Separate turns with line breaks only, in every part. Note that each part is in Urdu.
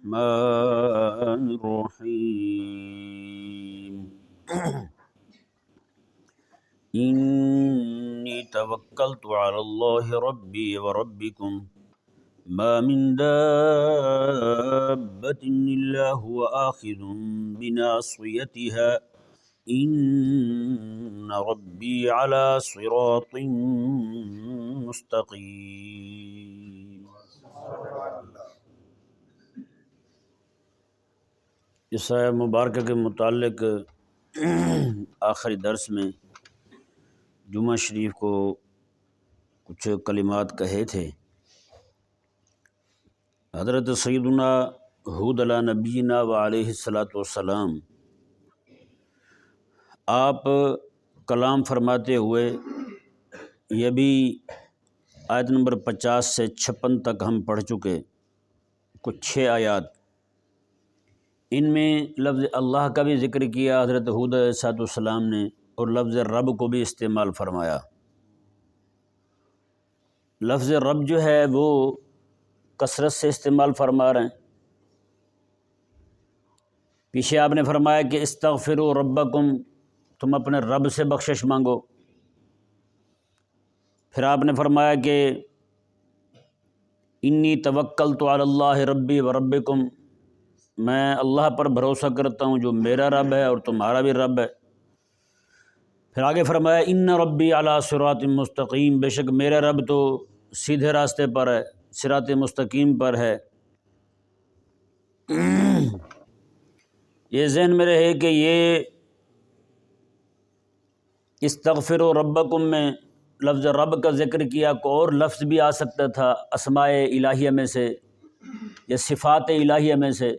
الرحمن الرحيم إني توكلت على الله ربي وربكم ما من دابة إلا هو آخذ بناصيتها إن ربي على صراط مستقيم۔ اس آیہ مبارکہ کے متعلق آخری درس میں جمعہ شریف کو کچھ کلمات کہے تھے۔ حضرت سیدنا ہود علیہ نبینا و علیہ الصلاۃ والسلام آپ کلام فرماتے ہوئے، یہ بھی آیت نمبر 50 سے 56 تک ہم پڑھ چکے، کچھ 6 آیات، ان میں لفظ اللہ کا بھی ذکر کیا حضرت ہود علیہ السلام نے، اور لفظ رب کو بھی استعمال فرمایا۔ لفظ رب جو ہے وہ کثرت سے استعمال فرما رہے ہیں۔ پیچھے آپ نے فرمایا کہ استغفروا ربکم، تم اپنے رب سے بخشش مانگو۔ پھر آپ نے فرمایا کہ انی توکلت علی اللہ ربی و ربکم، میں اللہ پر بھروسہ کرتا ہوں جو میرا رب ہے اور تمہارا بھی رب ہے۔ پھر آگے فرمایا ان ربی علی صراط مستقیم، بے شک میرا رب تو سیدھے راستے پر ہے، صراط مستقیم پر ہے۔ یہ ذہن میں رہے کہ یہ استغفروا ربکم میں لفظ رب کا ذکر کیا، کوئی اور لفظ بھی آ سکتا تھا اسماء الہیہ میں سے یا صفات الہیہ میں سے،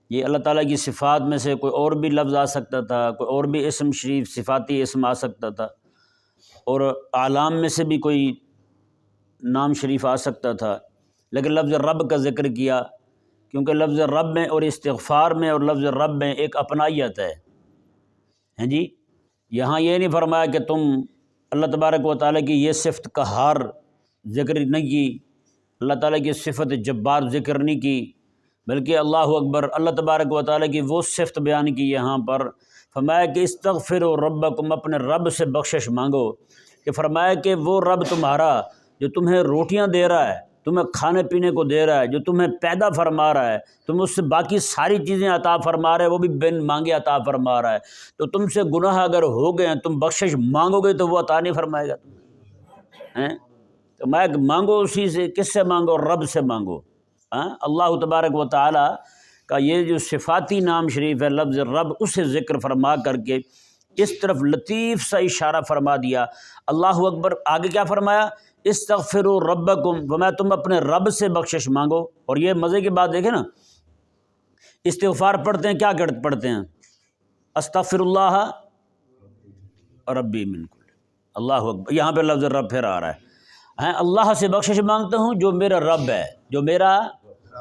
یہ اللہ تعالیٰ کی صفات میں سے کوئی اور بھی لفظ آ سکتا تھا، کوئی اور بھی اسم شریف صفاتی اسم آ سکتا تھا، اور اعلام میں سے بھی کوئی نام شریف آ سکتا تھا، لیکن لفظ رب کا ذکر کیا کیونکہ لفظ رب میں اور استغفار میں اور لفظ رب میں ایک اپنائیت ہے۔ ہیں جی، یہاں یہ نہیں فرمایا کہ تم اللہ تبارک و تعالیٰ کی یہ صفت قہار ذکر نہیں کی، اللہ تعالیٰ کی صفت جبار ذکر نہیں کی، بلکہ اللہ اکبر اللہ تبارک و تعالیٰ کی وہ صفت بیان کی یہاں پر۔ فرمایا کہ استغفروا ربکم، اپنے رب سے بخشش مانگو، کہ فرمایا کہ وہ رب تمہارا جو تمہیں روٹیاں دے رہا ہے، تمہیں کھانے پینے کو دے رہا ہے، جو تمہیں پیدا فرما رہا ہے، تم اس سے باقی ساری چیزیں عطا فرما رہے، وہ بھی بن مانگے عطا فرما رہا ہے، تو تم سے گناہ اگر ہو گئے ہیں، تم بخشش مانگو گے تو وہ عطا نہیں فرمائے گا تمہیں۔ تو میں مانگو اسی سے، کس سے مانگو؟ رب سے مانگو۔ اللہ تبارک و تعالیٰ کا یہ جو صفاتی نام شریف ہے لفظ رب، اسے ذکر فرما کر کے اس طرف لطیف سا اشارہ فرما دیا۔ اللہ اکبر، آگے کیا فرمایا؟ استغفروا ربکم، فرمایا تم اپنے رب سے بخشش مانگو۔ اور یہ مزے کی بات دیکھیں نا، استغفار پڑھتے ہیں، کیا پڑھتے ہیں؟ استغفر اللہ ربی من کل، اللہ اکبر، یہاں پہ لفظ رب پھر آ رہا ہے۔ اللہ سے بخشش مانگتا ہوں جو میرا رب ہے، جو میرا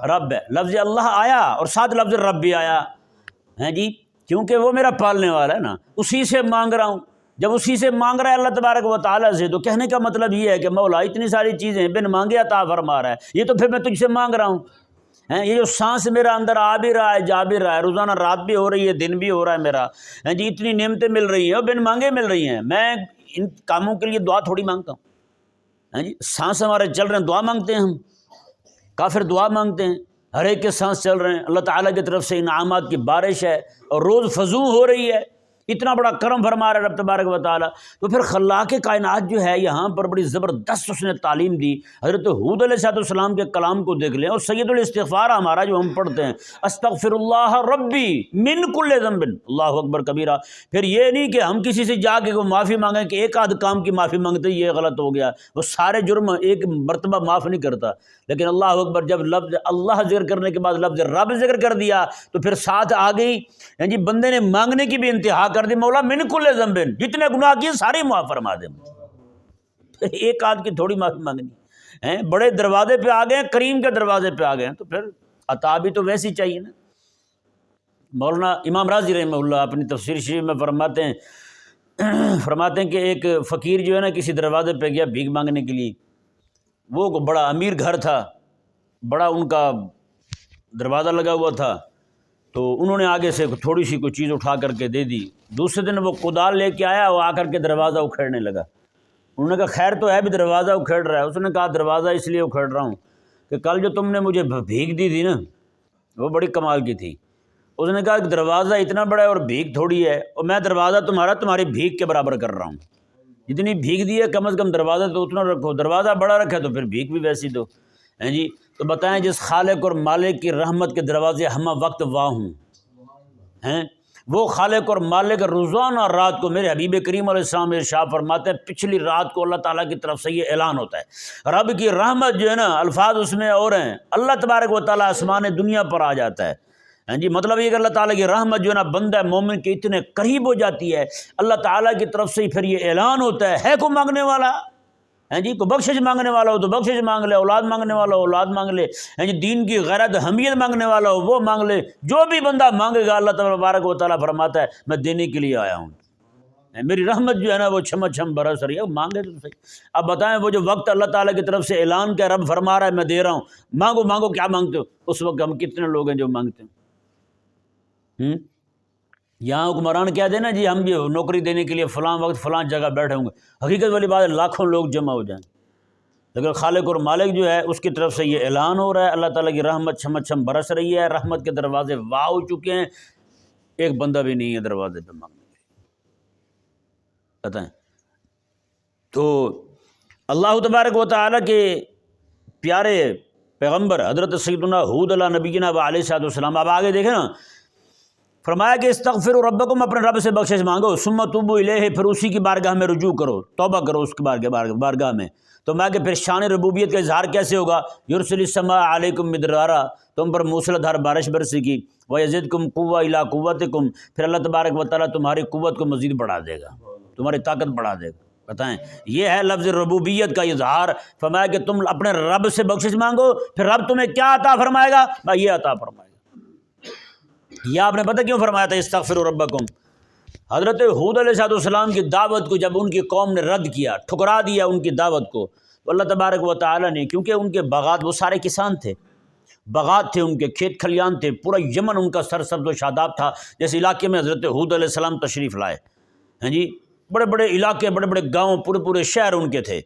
رب ہے۔ لفظ اللہ آیا اور ساتھ لفظ رب بھی آیا ہے جی، کیونکہ وہ میرا پالنے والا ہے نا، اسی سے مانگ رہا ہوں۔ جب اسی سے مانگ رہا ہے اللہ تبارک و تعالیٰ سے، تو کہنے کا مطلب یہ ہے کہ مولا اتنی ساری چیزیں بن مانگے عطا فرما رہا ہے، یہ تو پھر میں تجھ سے مانگ رہا ہوں۔ یہ جو سانس میرا اندر آ بھی رہا ہے، جا بھی رہا ہے، روزانہ رات بھی ہو رہی ہے، دن بھی ہو رہا ہے میرا، جی اتنی نعمتیں مل رہی ہیں اور بن مانگے مل رہی ہیں، میں ان کاموں کے لیے دعا تھوڑی مانگتا ہوں۔ جی سانس ہمارے چل رہے ہیں، دعا مانگتے ہیں ہم، کافر دعا مانگتے ہیں، ہر ایک کے سانس چل رہے ہیں، اللہ تعالیٰ کی طرف سے انعامات کی بارش ہے اور روز فزوں ہو رہی ہے، اتنا بڑا کرم فرما رہا ہے رب تبارک و تعالیٰ۔ تو پھر خلاق کائنات جو ہے یہاں پر بڑی زبردست اس نے تعلیم دی۔ حضرت ہود علیہ السلام کے کلام کو دیکھ لیں، اور سید الاستغفار ہمارا جو ہم پڑھتے ہیں، استغفر اللہ ربی من کل ذنب، اللہ اکبر کبیرہ۔ پھر یہ نہیں کہ ہم کسی سے جا کے معافی مانگیں کہ ایک آدھ کام کی معافی مانگتے یہ غلط ہو گیا، وہ سارے جرم ایک مرتبہ معاف نہیں کرتا، لیکن اللہ اکبر جب لفظ اللہ ذکر کرنے کے بعد لفظ رب ذکر کر دیا تو پھر ساتھ آ گئی، جی بندے نے مانگنے کی بھی انتہا کر دی، مولا من کل ذنب، جتنے گناہ کیے سارے معاف فرما دے، ایک آدھ کی تھوڑی معافی مانگنی ہے۔ بڑے دروازے پہ آ گئے ہیں، کریم کے دروازے پہ آ گئے ہیں، تو پھر عطا بھی تو ویسی چاہیے نا۔ مولانا امام راضی رحمہ اللہ اپنی تفسیر شریف میں فرماتے ہیں کہ ایک فقیر جو ہے نا کسی دروازے پہ گیا بھیک مانگنے کے لیے، وہ بڑا امیر گھر تھا، بڑا ان کا دروازہ لگا ہوا تھا، تو انہوں نے آگے سے تھوڑی سی کوئی چیز اٹھا کر کے دے دی۔ دوسرے دن وہ کدال لے کے آیا، وہ آ کر کے دروازہ اکھیڑنے لگا۔ انہوں نے کہا خیر تو ہے بھی دروازہ اکھیڑ رہا ہے؟ اس نے کہا دروازہ اس لیے اکھیڑ رہا ہوں کہ کل جو تم نے مجھے بھیک دی تھی نا، وہ بڑی کمال کی تھی۔ اس نے کہا کہ دروازہ اتنا بڑا ہے اور بھیک تھوڑی ہے، اور میں دروازہ تمہاری بھیک کے برابر کر رہا ہوں۔ جتنی بھیک دی ہے کم از کم دروازہ تو اتنا رکھو، دروازہ بڑا رکھا تو پھر بھیک بھی ویسی دو۔ ہیں جی، تو بتائیں جس خالق اور مالک کی رحمت کے دروازے ہمہ وقت واہ ہوں، ہیں وہ خالق اور مالک روزانہ رات کو، میرے حبیب کریم علیہ السلام ارشاد فرماتے ہیں پچھلی رات کو اللہ تعالیٰ کی طرف سے یہ اعلان ہوتا ہے، رب کی رحمت جو ہے نا، الفاظ اس میں اور ہیں، اللہ تبارک و تعالیٰ آسمان دنیا پر آ جاتا ہے۔ ہاں جی، مطلب یہ کہ اللہ تعالیٰ کی رحمت جو ہے نا بندہ مومن کے اتنے قریب ہو جاتی ہے، اللہ تعالیٰ کی طرف سے پھر یہ اعلان ہوتا ہے کوئی مانگنے والا؟ ہیں جی، کوئی بخشش مانگنے والا ہو تو بخشش مانگ لے، اولاد مانگنے والا ہو اولاد مانگ لے، ہیں جی، دین کی غیرت حمیت مانگنے والا ہو وہ مانگ لے، جو بھی بندہ مانگے گا اللہ تبارک و تعالیٰ فرماتا ہے میں دینے کے لیے آیا ہوں، میری رحمت جو ہے نا وہ چھم چھم برس رہی ہے، مانگے تو صحیح۔ اب بتائیں وہ جو وقت اللہ تعالیٰ کی طرف سے اعلان کیا رب فرما رہا ہے میں دے رہا ہوں، مانگو مانگو، کیا مانگتے ہو؟ اس وقت ہم کتنے لوگ ہیں جو مانگتے ہیں؟ یہاں حکمران کہہ دینا جی ہم یہ نوکری دینے کے لیے فلاں وقت فلاں جگہ بیٹھے ہوں گے، حقیقت والی بات ہے لاکھوں لوگ جمع ہو جائیں، لیکن خالق اور مالک جو ہے اس کی طرف سے یہ اعلان ہو رہا ہے، اللہ تعالیٰ کی رحمت چھم چھم برس رہی ہے، رحمت کے دروازے واہ ہو چکے ہیں، ایک بندہ بھی نہیں ہے دروازے پہ مانگنے کے لیے۔ بتائیں، تو اللہ تبارک و تعالیٰ کے پیارے پیغمبر حضرت سیدنا ہود علیہ نبینا و علیہ السلام، اب آگے دیکھیں نا، فرمایا کہ استغفروا ربکم، اپنے رب سے بخشش مانگو، ثم توبوا الیہ، پھر اسی کی بارگاہ میں رجوع کرو، توبہ کرو اس کی بارگاہ میں۔ تو میں کہ پھر شان ربوبیت کا اظہار کیسے ہوگا؟ یرسل السماء علیکم مدرارا، تم پر موسلادھار بارش برسے گی، ویزدکم قوۃ الی قوتکم، پھر اللہ تبارک و تعالیٰ تمہاری قوت کو مزید بڑھا دے گا، تمہاری طاقت بڑھا دے گا۔ بتائیں، یہ ہے لفظ ربوبیت کا اظہار۔ فرمایا کہ تم اپنے رب سے بخشش مانگو، پھر رب تمہیں کیا عطا فرمائے گا؟ یہ عطا فرمائے گا۔ یہ آپ نے پتہ کیوں فرمایا تھا استغفروا ربکم؟ حضرت ہود علیہ السلام کی دعوت کو جب ان کی قوم نے رد کیا، ٹھکرا دیا ان کی دعوت کو، تو اللہ تبارک و تعالیٰ نے، کیونکہ ان کے باغات، وہ سارے کسان تھے، باغات تھے ان کے، کھیت کھلیان تھے، پورا یمن ان کا سرسبز و شاداب تھا، جس علاقے میں حضرت ہود علیہ السلام تشریف لائے، ہیں جی، بڑے بڑے علاقے، بڑے بڑے گاؤں، پورے شہر ان کے تھے۔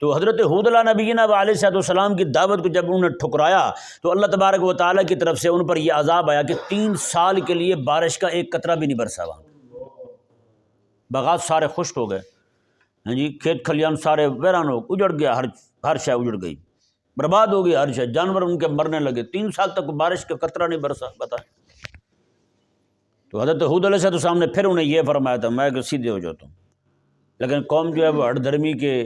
تو حضرت ہود علیہ نبینا و علیہ السلام کی دعوت کو جب انہوں نے ٹھکرایا تو اللہ تبارک و تعالیٰ کی طرف سے ان پر یہ عذاب آیا کہ 3 سال کے لیے بارش کا ایک قطرہ بھی نہیں برسا وہاں، باغات سارے خشک ہو گئے، ہیں جی، کھیت کھلیان سارے ویران ہو، اجڑ گیا، ہر شے اجڑ گئی، برباد ہو گئی ہر شے، جانور ان کے مرنے لگے، 3 سال تک بارش کا قطرہ نہیں برسا۔ بتائیں، تو حضرت ہود علیہ السلام نے پھر انہیں یہ فرمایا تھا میں کہ سیدھے ہو جاتا ہوں، لیکن قوم جو ہے وہ ہٹ دھرمی کے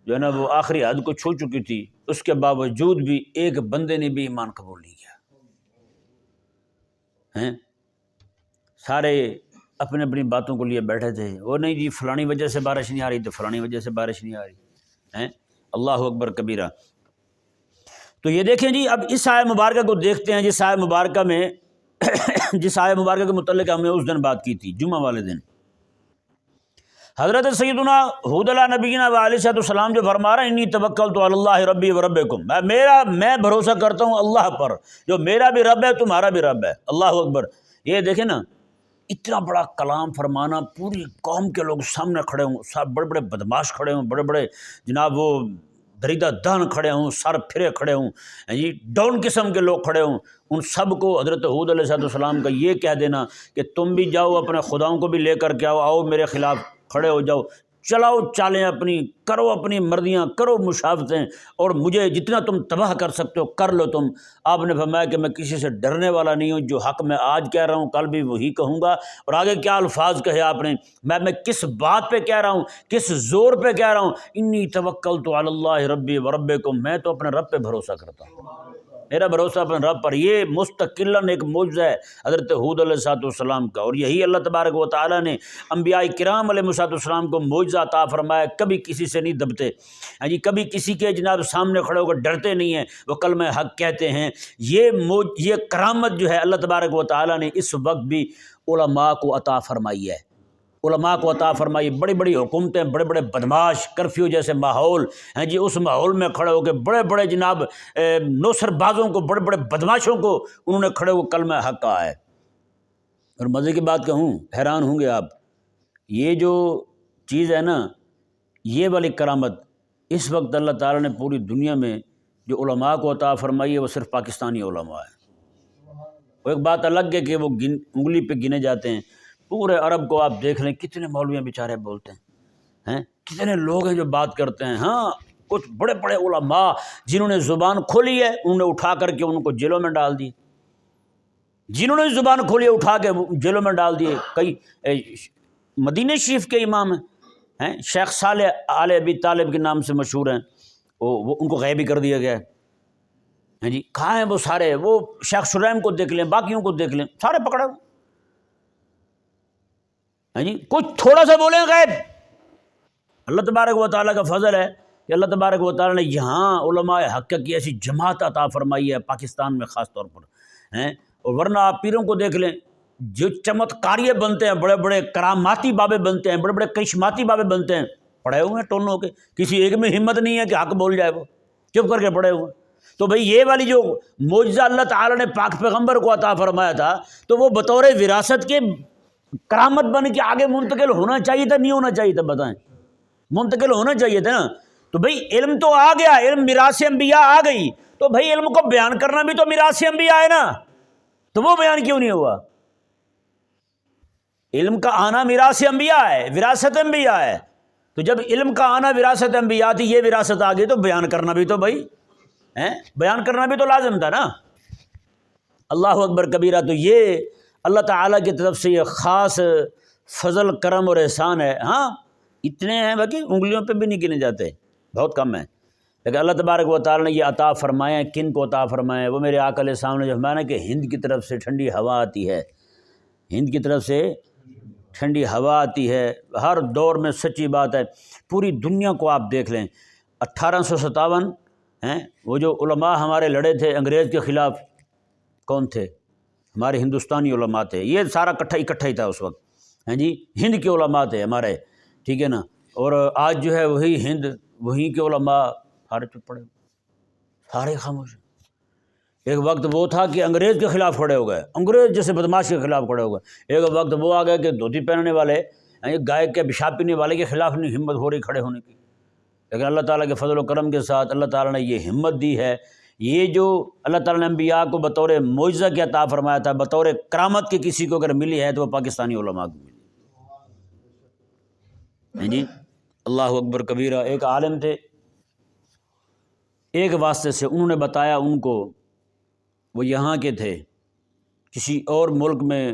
جو ہے نا وہ آخری حد کو چھو چکی تھی، اس کے باوجود بھی ایک بندے نے بھی ایمان قبول نہیں کیا، ہیں سارے اپنے اپنی باتوں کو لیے بیٹھے تھے، وہ نہیں جی فلانی وجہ سے بارش نہیں آ رہی تو فلانی وجہ سے بارش نہیں آ رہی، ہیں اللہ اکبر کبیرہ۔ تو یہ دیکھیں جی، اب اس آیہ مبارکہ کو دیکھتے ہیں، جس آیہ مبارکہ میں جس آیہ مبارکہ کے متعلق ہم نے اس دن بات کی تھی، جمعہ والے دن، حضرت سیدنا ہود علیہ نبینا و علیہ السلام جو فرما رہا ہے انی توکلت علی اللہ ربی و ربکم، میں بھروسہ کرتا ہوں اللہ پر جو میرا بھی رب ہے تمہارا بھی رب ہے، اللہ اکبر۔ یہ دیکھیں نا، اتنا بڑا کلام فرمانا، پوری قوم کے لوگ سامنے کھڑے ہوں، سب بڑے بڑے بدماش کھڑے ہوں، بڑے بڑے جناب وہ دریدہ دہن کھڑے ہوں، سر پھرے کھڑے ہوں، جی ڈاؤن قسم کے لوگ کھڑے ہوں، ان سب کو حضرت ہود علیہ السلام کا یہ کہہ دینا کہ تم بھی جاؤ اپنے خداؤں کو بھی لے کر کے آؤ میرے خلاف کھڑے ہو جاؤ، چلاؤ چالیں اپنی، کرو اپنی مرضیاں، کرو مشافتیں، اور مجھے جتنا تم تباہ کر سکتے ہو کر لو تم۔ آپ نے فرمایا کہ میں کسی سے ڈرنے والا نہیں ہوں، جو حق میں آج کہہ رہا ہوں کل بھی وہی کہوں گا۔ اور آگے کیا الفاظ کہے آپ نے، میں کس بات پہ کہہ رہا ہوں، کس زور پہ کہہ رہا ہوں، انی توکلت علی اللہ ربی و ربکم، میں تو اپنے رب پہ بھروسہ کرتا ہوں، میرا بھروسہ اپنے رب پر۔ یہ مستقلاً ایک معجزہ ہے حضرت ہود علیہ السلام کا، اور یہی اللہ تبارک و تعالیٰ نے انبیاء کرام علیہ السلام کو معجزہ عطا فرمایا، کبھی کسی سے نہیں دبتے، ہاں جی، کبھی کسی کے جناب سامنے کھڑے ہو کر ڈرتے نہیں ہیں، وہ کلمہ حق کہتے ہیں۔ یہ کرامت جو ہے اللہ تبارک و تعالیٰ نے اس وقت بھی علماء کو عطا فرمائی ہے، علماء کو عطا فرمائی، بڑی بڑی حکومتیں، بڑے بڑے بدماش، کرفیو جیسے ماحول ہیں جی، اس ماحول میں کھڑے ہو کے بڑے بڑے جناب نوسر بازوں کو، بڑے بڑے بدماشوں کو انہوں نے کھڑے ہو کلمہ حق کہا ہے۔ اور مزے کی بات کہوں، حیران ہوں گے آپ، یہ جو چیز ہے نا، یہ والی کرامت اس وقت اللہ تعالیٰ نے پوری دنیا میں جو علماء کو عطا فرمائی ہے وہ صرف پاکستانی علماء ہے۔ وہ ایک بات الگ ہے کہ وہ انگلی پہ گنے جاتے ہیں، پورے عرب کو آپ دیکھ لیں کتنے مولویاں بیچارے بولتے ہیں، کتنے لوگ ہیں جو بات کرتے ہیں۔ ہاں، کچھ بڑے بڑے علماء جنہوں نے زبان کھولی ہے انہوں نے اٹھا کر کے ان کو جیلوں میں ڈال دی، جنہوں نے زبان کھولی ہے اٹھا کے جیلوں میں ڈال دیے۔ کئی مدینہ شریف کے امام ہیں، شیخ صالح آل ابی طالب کے نام سے مشہور ہیں، وہ ان کو غیبی کر دیا گیا ہے جی۔ کہاں ہیں وہ سارے؟ وہ شیخ شریم کو دیکھ لیں، باقیوں کو دیکھ لیں، سارے پکڑے ہیں جی۔ کچھ تھوڑا سا بولیں غیب۔ اللہ تبارک و تعالیٰ کا فضل ہے کہ اللہ تبارک و تعالیٰ نے یہاں علماء حق کی ایسی جماعت عطا فرمائی ہے پاکستان میں خاص طور پر ہیں۔ اور ورنہ آپ پیروں کو دیکھ لیں، جو چمتکاریے بنتے ہیں، بڑے بڑے کراماتی بابے بنتے ہیں، بڑے بڑے کرشماتی بابے بنتے ہیں، پڑے ہوئے ہیں ٹونوں کے، کسی ایک میں ہمت نہیں ہے کہ حق بول جائے، وہ چپ کر کے پڑے ہوئے۔ تو بھئی یہ والی جو معجزہ اللہ تعالیٰ نے پاک پیغمبر کو عطا فرمایا تھا تو وہ بطور وراثت کے کرامت بن کے آگے منتقل ہونا چاہیے تھا، نہیں ہونا چاہیے تھا؟ بتائیں، منتقل ہونا چاہیے تھا نا۔ تو بھئی علم تو آ گیا، علم میراث انبیاء آ گئی، تو بھئی علم کو بیان کرنا بھی تو میراث انبیاء ہے نا، تو وہ بیان کیوں نہیں ہوا؟ علم کا آنا میراث انبیاء ہے، وراثت انبیاء ہے، تو جب علم کا آنا وراثت انبیاء تھی، یہ وراثت آ گئی تو بیان کرنا بھی تو بھائی بیان کرنا بھی تو لازم تھا نا۔ اللہ اکبر کبیرہ۔ تو یہ اللہ تعالیٰ کی طرف سے یہ خاص فضل، کرم اور احسان ہے۔ ہاں اتنے ہیں باقی انگلیوں پہ بھی نہیں گنے جاتے، بہت کم ہیں، لیکن اللہ تبارک و تعالیٰ نے یہ عطا فرمائے ہیں۔ کن کو عطا فرمائے ہیں؟ وہ میرے آقا علیہ السلام نے جو فرمایا کہ ہند کی طرف سے ٹھنڈی ہوا آتی ہے، ہند کی طرف سے ٹھنڈی ہوا آتی ہے، ہر دور میں سچی بات ہے۔ پوری دنیا کو آپ دیکھ لیں، 1857 وہ جو علماء ہمارے لڑے تھے انگریز کے خلاف، کون تھے؟ ہمارے ہندوستانی علماء تھے، یہ سارا اکٹھا ہی تھا اس وقت، ہیں جی، ہند کے علماء تھے ہمارے، ٹھیک ہے نا۔ اور آج جو ہے وہی ہند، وہیں کے علماء سارے چپ پڑے، سارے خاموش۔ ایک وقت وہ تھا کہ انگریز کے خلاف کھڑے ہو گئے، انگریز جیسے بدماش کے خلاف کھڑے ہو گئے۔ ایک وقت وہ آ گئے کہ دھوتی پہننے والے، گائے کے پیشاب پینے والے کے خلاف نہیں ہمت ہو رہی کھڑے ہونے کی، لیکن اللہ تعالیٰ کے فضل و کرم کے ساتھ اللہ تعالیٰ نے یہ ہمت دی ہے۔ یہ جو اللہ تعالیٰ نے انبیاء کو بطور معجزہ کے عطا فرمایا تھا، بطور کرامت کے کسی کو اگر ملی ہے تو وہ پاکستانی علماء کو ملی ہے جی۔ اللہ اکبر کبیرہ۔ ایک عالم تھے، ایک واسطے سے انہوں نے بتایا ان کو، وہ یہاں کے تھے، کسی اور ملک میں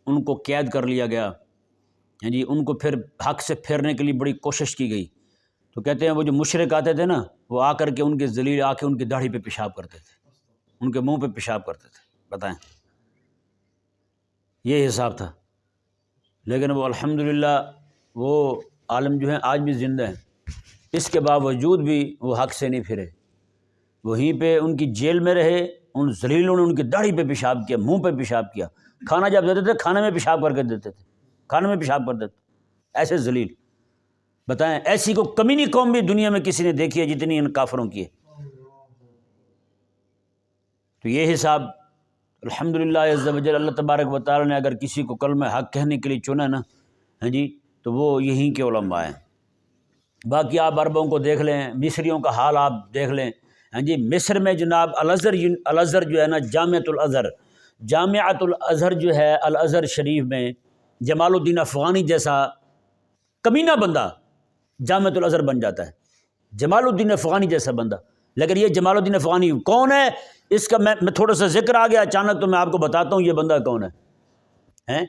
ان کو قید کر لیا گیا ہیں جی، ان کو پھر حق سے پھیرنے کے لیے بڑی کوشش کی گئی، تو کہتے ہیں وہ جو مشرک آتے تھے نا، وہ آ کر کے ان کے ذلیل آ کے ان کی داڑھی پہ پیشاب کرتے تھے، ان کے منہ پہ پیشاب کرتے تھے، بتائیں، یہ حساب تھا۔ لیکن وہ الحمدللہ وہ عالم جو ہیں آج بھی زندہ ہیں، اس کے باوجود بھی وہ حق سے نہیں پھرے، وہیں پہ ان کی جیل میں رہے، ان ذلیلوں نے ان کی داڑھی پہ پیشاب کیا، منہ پہ پیشاب کیا، کھانا جب دیتے تھے کھانے میں پیشاب کر کے دیتے تھے، کھانے میں پیشاب کر دیتے، ایسے ذلیل، بتائیں ایسی کو کمینی قوم بھی دنیا میں کسی نے دیکھی ہے جتنی ان کافروں کی ہے؟ تو یہ حساب الحمدللہ عز و جل، اللہ تبارک و تعالیٰ نے اگر کسی کو کلمہ حق کہنے کے لیے چنا نا، ہاں جی، تو وہ یہیں کے علماء ہیں۔ باقی آپ عربوں کو دیکھ لیں، مصریوں کا حال آپ دیکھ لیں، ہاں جی، مصر میں جناب الازہر جو ہے نا، جامعۃ الازہر جو ہے، الازہر شریف میں جمال الدین افغانی جیسا کمینہ بندہ جامعۃ الازہر بن جاتا ہے، جمال الدین افغانی جیسا بندہ۔ لیکن یہ جمال الدین افغانی کون ہے؟ اس کا میں تھوڑا سا ذکر آ گیا اچانک، تو میں آپ کو بتاتا ہوں یہ بندہ کون ہے۔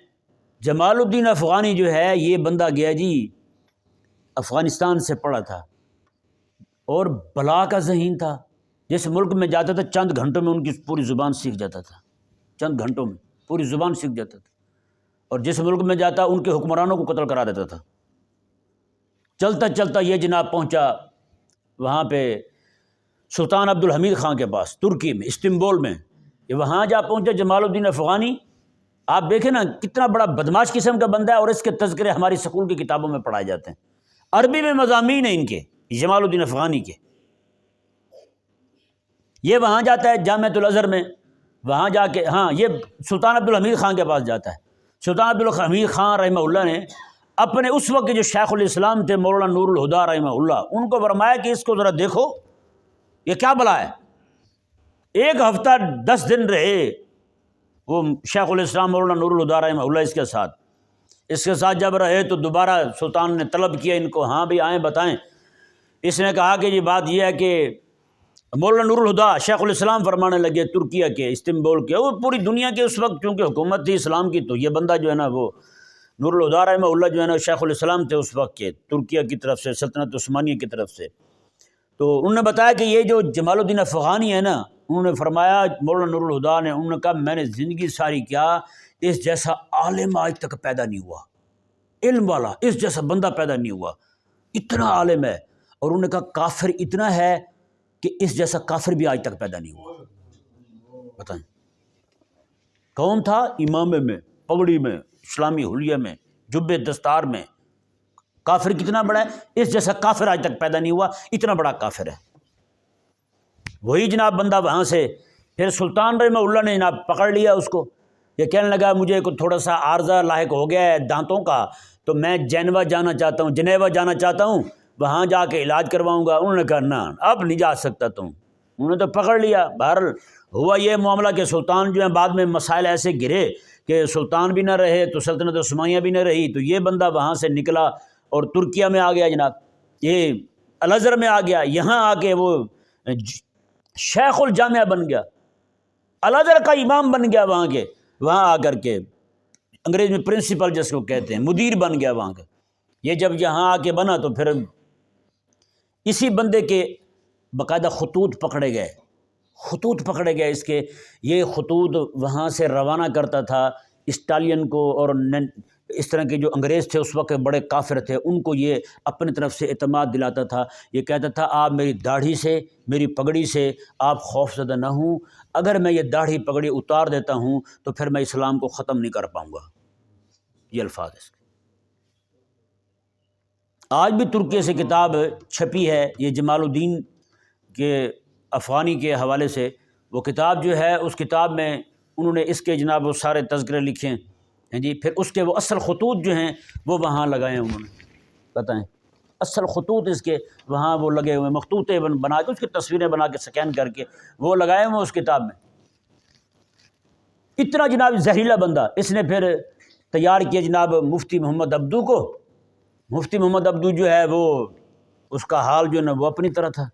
جمال الدین افغانی جو ہے یہ بندہ گیا جی افغانستان سے پڑھا تھا، اور بلا کا ذہین تھا، جس ملک میں جاتا تھا چند گھنٹوں میں ان کی پوری زبان سیکھ جاتا تھا، چند گھنٹوں میں پوری زبان سیکھ جاتا تھا، اور جس ملک میں جاتا ان کے حکمرانوں کو قتل کرا دیتا تھا۔ چلتا چلتا یہ جناب پہنچا وہاں پہ سلطان عبدالحمید خان کے پاس، ترکی میں، استنبول میں، یہ وہاں جا پہنچا جمال الدین افغانی، آپ دیکھیں نا کتنا بڑا بدماش قسم کا بندہ ہے، اور اس کے تذکرے ہماری سکول کی کتابوں میں پڑھائے جاتے ہیں، عربی میں مضامین ہیں ان کے، جمال الدین افغانی کے۔ یہ وہاں جاتا ہے جامعۃ الازہر میں، وہاں جا کے ہاں یہ سلطان عبدالحمید خان کے پاس جاتا ہے۔ سلطان عبدالحمید خان رحمہ اللہ نے اپنے اس وقت کے جو شیخ الاسلام تھے مولانا نور الہدیٰ رحمہ اللہ، ان کو فرمایا کہ اس کو ذرا دیکھو یہ کیا بلا ہے۔ ایک ہفتہ 10 دن رہے وہ شیخ الاسلام مولانا نور الہدیٰ رحمہ اللہ اس کے ساتھ جب رہے تو دوبارہ سلطان نے طلب کیا ان کو، ہاں بھی آئیں بتائیں۔ اس نے کہا کہ یہ بات یہ ہے کہ مولانا نور الہدیٰ شیخ الاسلام فرمانے لگے ترکیہ کے استنبول کے، وہ پوری دنیا کے اس وقت کیونکہ حکومت تھی اسلام کی، تو یہ بندہ جو ہے نا وہ نور الہدیٰ رحمہ اللہ جو ہے نا شیخ الاسلام تھے اس وقت کے، ترکیہ کی طرف سے، سلطنت عثمانیہ کی طرف سے۔ تو انہوں نے بتایا کہ یہ جو جمال الدین افغانی ہے نا، انہوں نے فرمایا مولانا نور الہدیٰ نے، انہوں نے کہا میں نے زندگی ساری کیا اس جیسا عالم آج تک پیدا نہیں ہوا، علم والا اس جیسا بندہ پیدا نہیں ہوا، اتنا عالم ہے۔ اور انہوں نے کہا کافر اتنا ہے کہ اس جیسا کافر بھی آج تک پیدا نہیں ہوا۔ بتائیں کون تھا؟ امامے میں، پگڑی میں، اسلامی حلیہ میں، جبے دستار میں، کافر کتنا بڑا ہے، اس جیسا کافر آج تک پیدا نہیں ہوا، اتنا بڑا کافر ہے۔ وہی جناب بندہ وہاں سے پھر سلطان رحمہ اللہ نے جناب پکڑ لیا اس کو، یہ کہنے لگا مجھے کوئی تھوڑا سا عارضہ لاحق ہو گیا ہے دانتوں کا، تو میں جنیوا جانا چاہتا ہوں، وہاں جا کے علاج کرواؤں گا۔ انہوں نے کہا نہ اب نہیں جا سکتا تم، انہوں نے تو پکڑ لیا۔ بہرحال ہوا یہ معاملہ کہ سلطان جو ہے بعد میں مسائل ایسے گرے کہ سلطان بھی نہ رہے تو سلطنت عثمانیہ بھی نہ رہی، تو یہ بندہ وہاں سے نکلا اور ترکیہ میں آ گیا جناب، یہ الازہر میں آ گیا، یہاں آ کے وہ شیخ الجامعہ بن گیا، الازہر کا امام بن گیا وہاں آ کر کے، انگریز میں پرنسپل جس کو کہتے ہیں، مدیر بن گیا وہاں کا۔ یہ جب یہاں آ کے بنا تو پھر اسی بندے کے باقاعدہ خطوط پکڑے گئے اس کے، یہ خطوط وہاں سے روانہ کرتا تھا اسٹالین کو، اور اس طرح کے جو انگریز تھے اس وقت بڑے کافر تھے، ان کو یہ اپنی طرف سے اعتماد دلاتا تھا۔ یہ کہتا تھا آپ میری داڑھی سے، میری پگڑی سے آپ خوف زدہ نہ ہوں، اگر میں یہ داڑھی پگڑی اتار دیتا ہوں تو پھر میں اسلام کو ختم نہیں کر پاؤں گا، یہ الفاظ اس کے۔ آج بھی ترکیہ سے کتاب چھپی ہے، یہ جمال الدین کے افغانی کے حوالے سے، وہ کتاب جو ہے اس کتاب میں انہوں نے اس کے جناب وہ سارے تذکرے لکھے ہیں جی، پھر اس کے وہ اصل خطوط جو ہیں وہ وہاں لگائے ہیں انہوں نے، بتائیں اصل خطوط اس کے وہاں وہ لگے ہوئے، مخطوطے بنا کے اس کی تصویریں بنا کے سکین کر کے وہ لگائے ہوئے اس کتاب میں۔ اتنا جناب زہریلا بندہ، اس نے پھر تیار کیا جناب مفتی محمد عبدو کو۔ مفتی محمد عبدو جو ہے وہ اس کا حال جو ہے نا وہ اپنی طرح تھا،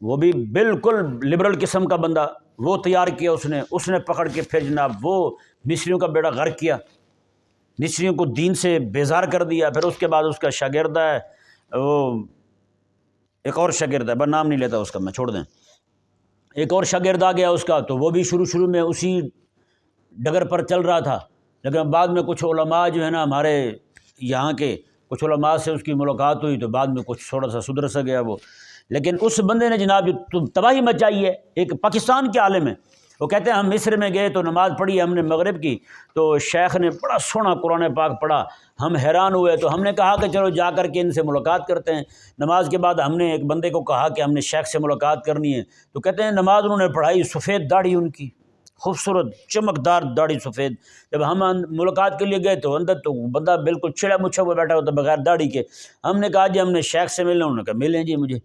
وہ بھی بالکل لبرل قسم کا بندہ، وہ تیار کیا اس نے پکڑ کے پھر جناب وہ مصریوں کا بیڑا غرق کیا، مصریوں کو دین سے بیزار کر دیا۔ پھر اس کے بعد اس کا شاگرد ہے، وہ ایک اور شاگرد ہے، بس نام نہیں لیتا اس کا، میں چھوڑ دیں، ایک اور شاگرد آ گیا اس کا، تو وہ بھی شروع میں اسی ڈگر پر چل رہا تھا، لیکن بعد میں کچھ علماء جو ہے نا ہمارے یہاں کے کچھ علماء سے اس کی ملاقات ہوئی تو بعد میں کچھ تھوڑا سا سدھر سا گیا وہ۔ لیکن اس بندے نے جناب جو تباہی مچائی ہے، ایک پاکستان کے عالم ہے، وہ کہتے ہیں ہم مصر میں گئے تو نماز پڑھی ہم نے مغرب کی، تو شیخ نے بڑا سونا قرآن پاک پڑھا، ہم حیران ہوئے، تو ہم نے کہا کہ چلو جا کر کے ان سے ملاقات کرتے ہیں۔ نماز کے بعد ہم نے ایک بندے کو کہا کہ ہم نے شیخ سے ملاقات کرنی ہے، تو کہتے ہیں نماز انہوں نے پڑھائی، سفید داڑھی ان کی، خوبصورت چمکدار داڑھی سفید۔ جب ہم ملاقات کے لیے گئے تو اندر تو بندہ بالکل چڑا مچھا ہوا بیٹھا ہوتا بغیر داڑھی کے۔ ہم نے کہا جی ہم نے شیخ سے ملنا، انہوں نے کہا ملیں جی مجھے،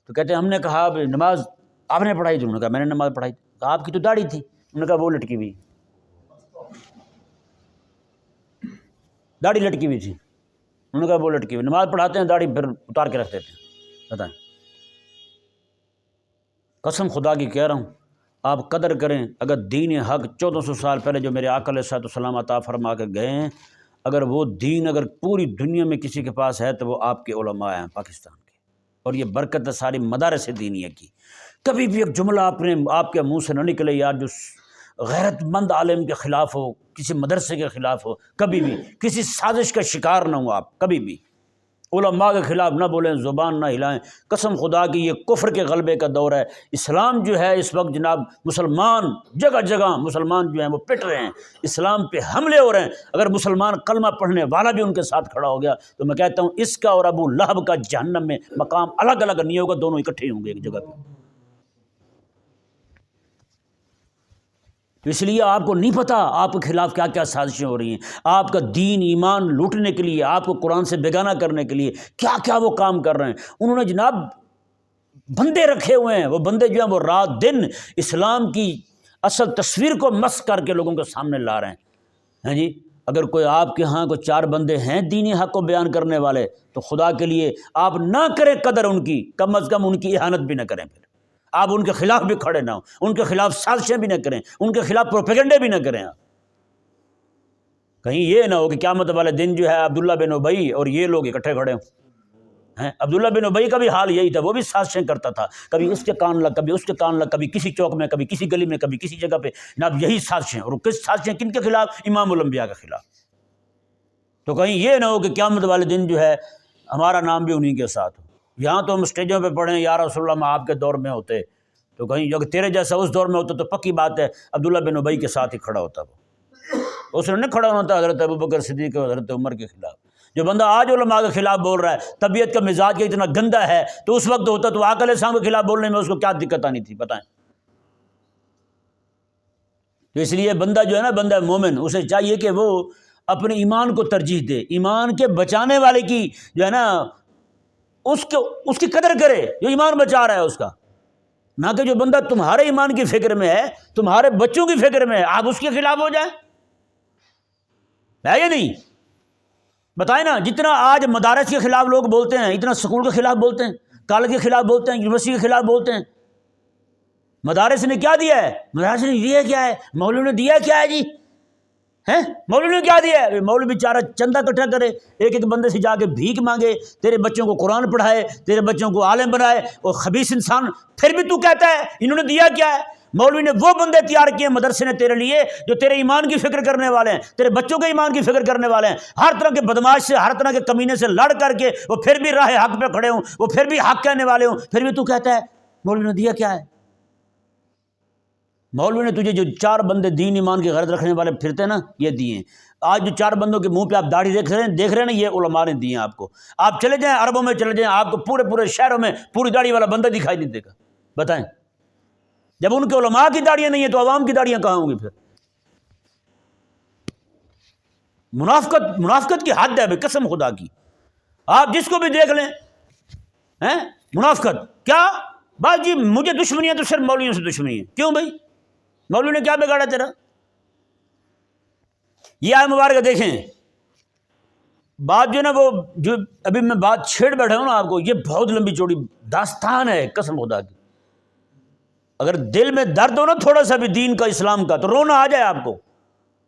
تو کہتے ہیں ہم نے کہا نماز آپ نے پڑھائی تھی؟ انہوں نے کہا میں نے نماز پڑھائی تھی۔ کہا آپ کی تو داڑھی تھی؟ انہوں نے کہا وہ لٹکی ہوئی، داڑھی لٹکی ہوئی تھی۔ انہوں نے کہا وہ لٹکی ہوئی، نماز پڑھاتے ہیں داڑھی پھر اتار کے رکھ دیتے ہیں۔ بتائیں، قسم خدا کی کہہ رہا ہوں آپ قدر کریں، اگر دین حق 1400 سال پہلے جو میرے آقا علیہ السلام عطا فرما کے گئے ہیں، اگر وہ دین اگر پوری دنیا میں کسی کے پاس ہے تو وہ آپ کے علماء ہیں پاکستان کے، اور یہ برکت ہے ساری مدارس دینیہ کی۔ کبھی بھی ایک جملہ آپ کے منہ سے نہ نکلے یار جو غیرت مند عالم کے خلاف ہو، کسی مدرسے کے خلاف ہو، کبھی بھی کسی سازش کا شکار نہ ہو آپ، کبھی بھی علماء کے خلاف نہ بولیں، زبان نہ ہلائیں۔ قسم خدا کی یہ کفر کے غلبے کا دور ہے۔ اسلام جو ہے اس وقت جناب، مسلمان جگہ جگہ مسلمان جو ہیں وہ پٹ رہے ہیں، اسلام پہ حملے ہو رہے ہیں۔ اگر مسلمان کلمہ پڑھنے والا بھی ان کے ساتھ کھڑا ہو گیا تو میں کہتا ہوں اس کا اور ابو لہب کا جہنم میں مقام الگ الگ نہیں ہوگا، دونوں اکٹھے ہوں گے ایک جگہ پہ۔ تو اس لیے آپ کو نہیں پتہ آپ کے خلاف کیا کیا سازشیں ہو رہی ہیں، آپ کا دین ایمان لوٹنے کے لیے، آپ کو قرآن سے بیگانہ کرنے کے لیے کیا کیا وہ کام کر رہے ہیں۔ انہوں نے جناب بندے رکھے ہوئے ہیں، وہ بندے جو ہیں وہ رات دن اسلام کی اصل تصویر کو مس کر کے لوگوں کے سامنے لا رہے ہیں۔ ہاں جی، اگر کوئی آپ کے ہاں کوئی 4 بندے ہیں دینی حق کو بیان کرنے والے تو خدا کے لیے آپ نہ کریں قدر ان کی، کم از کم ان کی اہانت بھی نہ کریں، پھر آپ ان کے خلاف بھی کھڑے نہ ہوں، ان کے خلاف سازشیں بھی نہ کریں، ان کے خلاف پروپیگنڈے بھی نہ کریں۔ آپ کہیں یہ نہ ہو کہ قیامت والے دن جو ہے عبداللہ بن ابی اور یہ لوگ اکٹھے کھڑے ہوں۔ عبداللہ بن ابی کا بھی حال یہی تھا، وہ بھی سازشیں کرتا تھا، کبھی اس کے کان لگ، کبھی اس کے کان لگ، کبھی کسی چوک میں، کبھی کسی گلی میں، کبھی کسی جگہ پہ، جناب یہی سازشیں۔ اور کس سازشیں کن کے خلاف؟ امام الانبیاء کے خلاف۔ تو کہیں یہ نہ ہو کہ قیامت والے دن جو ہے ہمارا نام بھی انہی کے ساتھ ہو۔ یہاں تو ہم اسٹیجوں پہ پڑھیں یا رسول اللہ میں آپ کے دور میں ہوتے، تو کہیں اگر تیرے جیسا اس دور میں ہوتا تو پکی بات ہے عبداللہ بن ابی کے ساتھ ہی کھڑا ہوتا۔ وہ اس نے نہیں کھڑا ہونا تھا حضرت ابوبکر صدیق اور حضرت عمر کے خلاف۔ جو بندہ آج علماء کے خلاف بول رہا ہے، طبیعت کا مزاج کا اتنا گندا ہے، تو اس وقت ہوتا تو آقا علیہ السلام کے خلاف بولنے میں اس کو کیا دقت آنی تھی، بتائیں۔ تو اس لیے بندہ جو ہے نا، بندہ مومن، اسے چاہیے کہ وہ اپنے ایمان کو ترجیح دے، ایمان کے بچانے والے کی جو ہے نا اس کی قدر کرے جو ایمان بچا رہا ہے اس کا، نہ کہ جو بندہ تمہارے ایمان کی فکر میں ہے، تمہارے بچوں کی فکر میں ہے، آپ اس کے خلاف ہو جائیں۔ ہے یا نہیں؟ بتائیں نا، جتنا آج مدارس کے خلاف لوگ بولتے ہیں، اتنا سکول کے خلاف بولتے ہیں، کالج کے خلاف بولتے ہیں، یونیورسٹی کے خلاف بولتے ہیں۔ مدارس نے کیا دیا ہے؟ مدارس نے دیا کیا ہے؟ مولوی نے دیا کیا ہے جی؟ ہیں مولوی نے کیا دیا ہے؟ مولوی بیچارہ چندہ اکٹھا کرے، ایک ایک بندے سے جا کے بھیک مانگے، تیرے بچوں کو قرآن پڑھائے، تیرے بچوں کو عالم بنائے، اور خبیث انسان، پھر بھی تو کہتا ہے انہوں نے دیا کیا ہے؟ مولوی نے وہ بندے تیار کیے مدرسے نے تیرے لیے جو تیرے ایمان کی فکر کرنے والے ہیں، تیرے بچوں کے ایمان کی فکر کرنے والے ہیں، ہر طرح کے بدماش سے، ہر طرح کے کمینے سے لڑ کر کے وہ پھر بھی راہ حق پہ کھڑے ہوں، وہ پھر بھی حق کہنے والے ہوں، پھر بھی تو کہتا ہے مولوی نے دیا کیا ہے؟ مولوی نے تجھے جو 4 بندے دین ایمان کی غرض رکھنے والے پھرتے نا، یہ دیے ہیں۔ آج جو 4 بندوں کے منہ پہ آپ داڑھی دیکھ رہے ہیں نا، یہ علماء نے دیے ہیں آپ کو۔ آپ چلے جائیں عربوں میں چلے جائیں، آپ کو پورے شہروں میں پوری داڑھی والا بندہ دکھائی نہیں دے گا۔ بتائیں، جب ان کے علماء کی داڑیاں نہیں ہیں تو عوام کی داڑیاں کہاں ہوں گی؟ پھر منافقت کی حد ہے بھائی، قسم خدا کی۔ آپ جس کو بھی دیکھ لیں منافقت کیا بات جی، مجھے دشمنی ہے تو صرف مولویوں سے دشمنی ہے۔ کیوں بھائی؟ مولوی نے کیا بگاڑا تیرا؟ یہ آئے مبارکہ دیکھیں، بات جو ہے نا، وہ جو ابھی میں بات چھیڑ بیٹھا ہوں نا آپ کو، یہ بہت لمبی چوڑی داستان ہے قسم خدا کی۔ اگر دل میں درد ہو نا تھوڑا سا بھی دین کا، اسلام کا، تو رونا آ جائے آپ کو،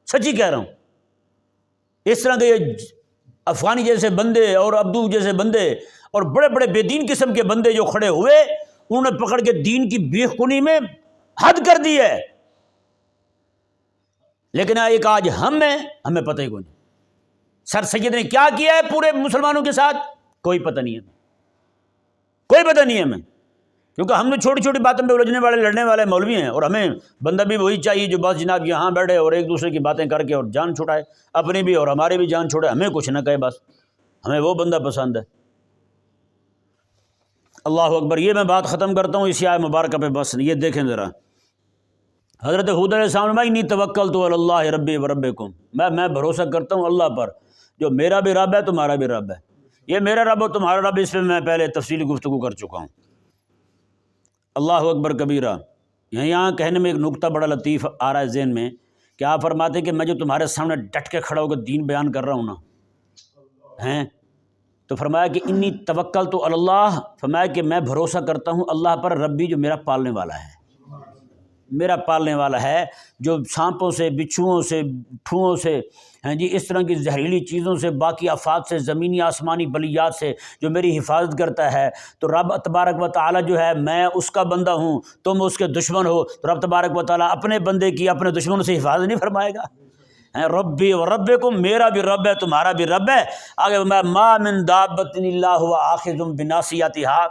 سچی کہہ رہا ہوں۔ اس طرح کے یہ افغانی جیسے بندے اور عبدو جیسے بندے اور بڑے بڑے بے دین قسم کے بندے جو کھڑے ہوئے، انہوں نے پکڑ کے دین کی بیخونی میں حد کر دی ہے۔ لیکن ایک آج ہمیں پتہ ہی کوئی نہیں سر سید نے کیا کیا ہے پورے مسلمانوں کے ساتھ، کوئی پتہ نہیں ہے، کوئی پتہ نہیں ہے ہمیں، کیونکہ ہم نے چھوٹی چھوٹی باتوں پہ الجھنے والے لڑنے والے مولوی ہیں، اور ہمیں بندہ بھی وہی چاہیے جو بس جناب یہاں بیٹھے اور ایک دوسرے کی باتیں کر کے اور جان چھڑائے، اپنی بھی اور ہماری بھی جان چھوڑے، ہمیں کچھ نہ کہے، بس ہمیں وہ بندہ پسند ہے۔ اللہ اکبر۔ یہ میں بات ختم کرتا ہوں اسی آیت مبارکہ پہ، بس یہ دیکھیں ذرا، حضرت ہود علیہ السلام نے انی توکلت علی اللہ ربی و ربکم، میں بھروسہ کرتا ہوں اللہ پر جو میرا بھی رب ہے تمہارا بھی رب ہے۔ یہ میرا رب اور تمہارا رب، اس پہ میں پہلے تفصیلی گفتگو کر چکا ہوں۔ اللہ اکبر کبیرہ۔ یہاں کہنے میں ایک نکتہ بڑا لطیف آ رہا ہے ذہن میں، کہ آپ فرماتے ہیں کہ میں جو تمہارے سامنے ڈٹ کے کھڑا ہو کر دین بیان کر رہا ہوں نا، تو فرمایا کہ انی توکلت علی اللہ، فرمایا کہ میں بھروسہ کرتا ہوں اللہ پر، ربی جو میرا پالنے والا ہے، میرا پالنے والا ہے، جو سانپوں سے، بچھوؤں سے، ٹھوؤں سے، اس طرح کی زہریلی چیزوں سے، باقی آفات سے، زمینی آسمانی بلیات سے جو میری حفاظت کرتا ہے۔ تو رب تبارک و تعالیٰ جو ہے، میں اس کا بندہ ہوں، تم اس کے دشمن ہو، تو رب تبارک و تعالیٰ اپنے بندے کی اپنے دشمنوں سے حفاظت نہیں فرمائے گا؟ ہیں ربی و ربکم، میرا بھی رب ہے تمہارا بھی رب ہے۔ آگے میں ما من دابۃ الا هو آخذ بناصیتها،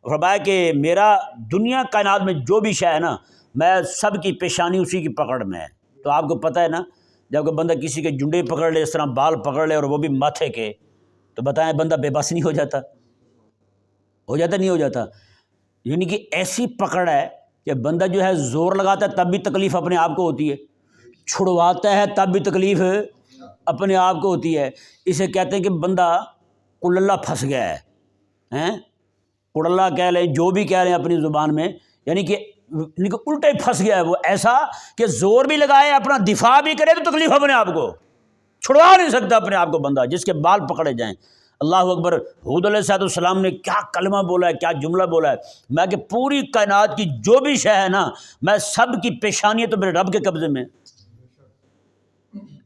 فرمایا کہ میرا دنیا کائنات میں جو بھی شے ہے نا، میں سب کی پیشانی اسی کی پکڑ میں ہے۔ تو آپ کو پتہ ہے نا، جب کوئی بندہ کسی کے جنڈے پکڑ لے، اس طرح بال پکڑ لے اور وہ بھی ماتھے کے، تو بتائیں بندہ بے بس نہیں ہو جاتا؟ ہو جاتا نہیں ہو جاتا؟ یعنی کہ ایسی پکڑ ہے کہ بندہ جو ہے زور لگاتا ہے تب بھی تکلیف اپنے آپ کو ہوتی ہے، چھڑواتا ہے تب بھی تکلیف اپنے آپ کو ہوتی ہے۔ اسے کہتے ہیں کہ بندہ کللہ پھنس گیا ہے، کڑلا کہہ لیں، جو بھی کہہ رہے ہیں اپنی زبان میں، یعنی کہ الٹا ہی پھنس گیا ہے وہ، ایسا کہ زور بھی لگائے اپنا دفاع بھی کرے تو تکلیف اپنے آپ کو، چھڑوا نہیں سکتا اپنے آپ کو بندہ جس کے بال پکڑے جائیں۔ اللہ اکبر، حود علیہ السلام نے کیا کلمہ بولا ہے، کیا جملہ بولا ہے، میں کہ پوری کائنات کی جو بھی شے ہے نا، میں سب کی پیشانی ہے تو میرے رب کے قبضے میں۔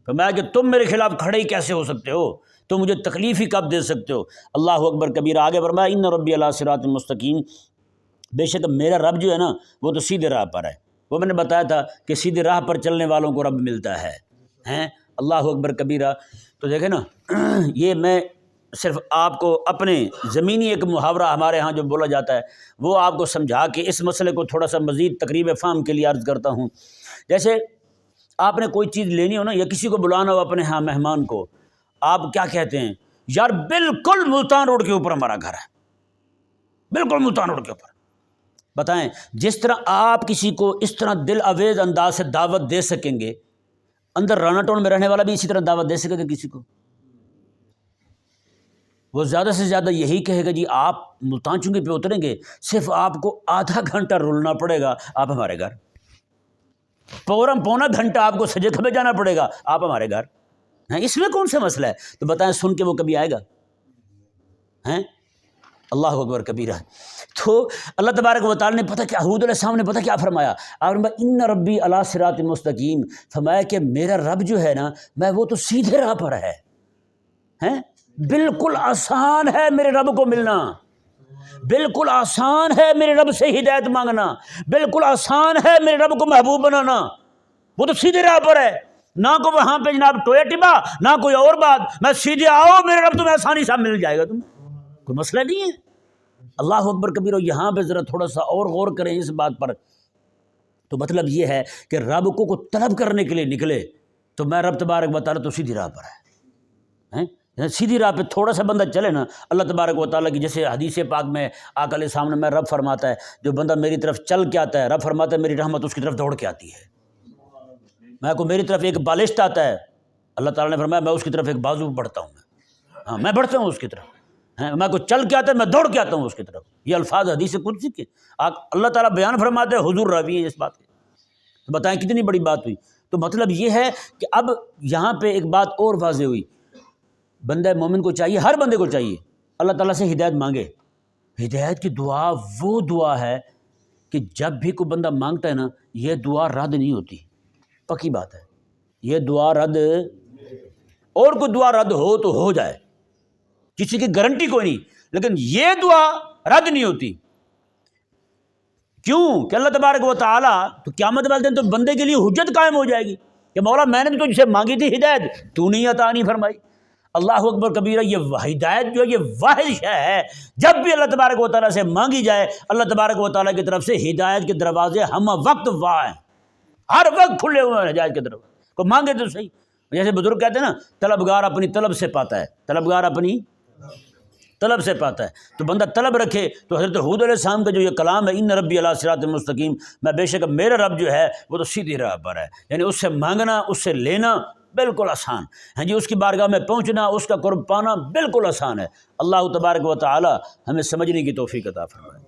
تو میں کہ تم میرے خلاف کھڑے ہی کیسے ہو سکتے ہو، تو مجھے تکلیف ہی کب دے سکتے ہو؟ اللہ اکبر کبیرہ۔ آگے فرمایا ان ربی علی صراط مستقیم، بے شک میرا رب جو ہے نا وہ تو سیدھے راہ پر ہے۔ وہ میں نے بتایا تھا کہ سیدھے راہ پر چلنے والوں کو رب ملتا ہے، ہیں اللہ اکبر کبیرہ۔ تو دیکھیں نا، یہ میں صرف آپ کو اپنے زمینی ایک محاورہ ہمارے ہاں جو بولا جاتا ہے وہ آپ کو سمجھا کے اس مسئلے کو تھوڑا سا مزید تقریب فہم کے لیے عرض کرتا ہوں۔ جیسے آپ نے کوئی چیز لینی ہو نا، یا کسی کو بلانا ہو اپنے ہاں مہمان کو، آپ کیا کہتے ہیں؟ یار بالکل ملتان روڈ کے اوپر ہمارا گھر ہے، بالکل ملتان روڈ کے اوپر۔ بتائیں جس طرح آپ کسی کو اس طرح دل آویز انداز سے دعوت دے سکیں گے، اندر رانا ٹاؤن میں رہنے والا بھی اسی طرح دعوت دے سکے گا کسی کو؟ وہ زیادہ سے زیادہ یہی کہے گا جی آپ ملتان چنگی پہ اتریں گے، صرف آپ کو آدھا گھنٹہ رولنا پڑے گا، آپ ہمارے گھر، پونا گھنٹہ آپ کو سجے کھبے جانا پڑے گا، آپ ہمارے گھر ہیں۔ اس میں کون سا مسئلہ ہے؟ تو بتائیں سن کے وہ کبھی آئے گا؟ ہیں اللہ اکبر کبیرہ۔ تو اللہ تبارک و تعالیٰ نے پتہ کیا، حود علیہ السلام نے پتہ کیا فرمایا؟ آپ نے ان ربی علی صراط مستقیم، فرمایا کہ میرا رب جو ہے نا، میں وہ تو سیدھے راہ پر ہے، ہیں بالکل آسان ہے میرے رب کو ملنا، بالکل آسان ہے میرے رب سے ہدایت مانگنا، بالکل آسان ہے میرے رب کو محبوب بنانا، وہ تو سیدھے راہ پر ہے، نہ کوئی وہاں پہ جناب ٹویا ٹبا، نہ کوئی اور بات، میں سیدھے آؤ میرے رب تمہیں آسانی سے مل جائے گا، تمہیں کوئی مسئلہ نہیں ہے۔ اللہ اکبر کبیرہ۔ یہاں پہ ذرا تھوڑا سا اور غور کریں اس بات پر، تو مطلب یہ ہے کہ رب کو طلب کرنے کے لیے نکلے تو میں رب تبارک و تعالیٰ تو سیدھی راہ پر ہے، سیدھی راہ پہ تھوڑا سا بندہ چلے نا، اللہ تبارک و تعالیٰ کی جیسے حدیث پاک میں آقا علیہ السلام نے میں رب فرماتا ہے جو بندہ میری طرف چل کے آتا ہے، رب فرماتا ہے میری رحمت اس کی طرف دوڑ کے آتی ہے۔ میں کو میری طرف ایک بالشت آتا ہے، اللہ تعالیٰ نے فرمایا میں اس کی طرف ایک بازو بڑھتا ہوں، ہاں میں بڑھتا ہوں اس کی طرف، میں کو چل کے آتا ہے میں دوڑ کے آتا ہوں اس کی طرف۔ یہ الفاظ حدیث قدسی کے اللہ تعالیٰ بیان فرماتے ہیں، حضور راوی ہیں اس بات کے۔ تو بتائیں کتنی بڑی بات ہوئی۔ تو مطلب یہ ہے کہ اب یہاں پہ ایک بات اور واضح ہوئی، بندہ مومن کو چاہیے، ہر بندے کو چاہیے اللہ تعالیٰ سے ہدایت مانگے۔ ہدایت کی دعا وہ دعا ہے کہ جب بھی کوئی بندہ مانگتا ہے نا، یہ دعا رد نہیں ہوتی، پکی بات ہے، یہ دعا رد، اور کوئی دعا رد ہو تو ہو جائے، کسی کی گارنٹی کوئی نہیں، لیکن یہ دعا رد نہیں ہوتی۔ کیوں کہ اللہ تبارک و تعالیٰ تو قیامت والے دن تو بندے کے لیے حجت قائم ہو جائے گی کہ مولا میں نے تو تجھ سے مانگی تھی ہدایت، تو نہیں عطا نہیں فرمائی۔ اللہ اکبر کبیرہ۔ یہ ہدایت جو ہے یہ واحد شے ہے، جب بھی اللہ تبارک و تعالیٰ سے مانگی جائے، اللہ تبارک و تعالیٰ کی طرف سے ہدایت کے دروازے ہم وقت واہ ہیں، ہر وقت کھلے ہوئے ہیں ہدایت کے دروازے، کو مانگے تو صحیح۔ جیسے بزرگ کہتے ہیں نا، طلبگار اپنی طلب سے پاتا ہے، طلبگار اپنی طلب سے پاتا ہے۔ تو بندہ طلب رکھے تو حضرت حود علیہ السلام کا جو یہ کلام ہے ان ربی علی صراط مستقیم، میں بے شک میرا رب جو ہے وہ تو سیدھی راہ پر ہے، یعنی اس سے مانگنا، اس سے لینا بالکل آسان ہے جی، اس کی بارگاہ میں پہنچنا، اس کا قرب پانا بالکل آسان ہے۔ اللہ تبارک و تعالی ہمیں سمجھنے کی توفیق عطا فرمائے۔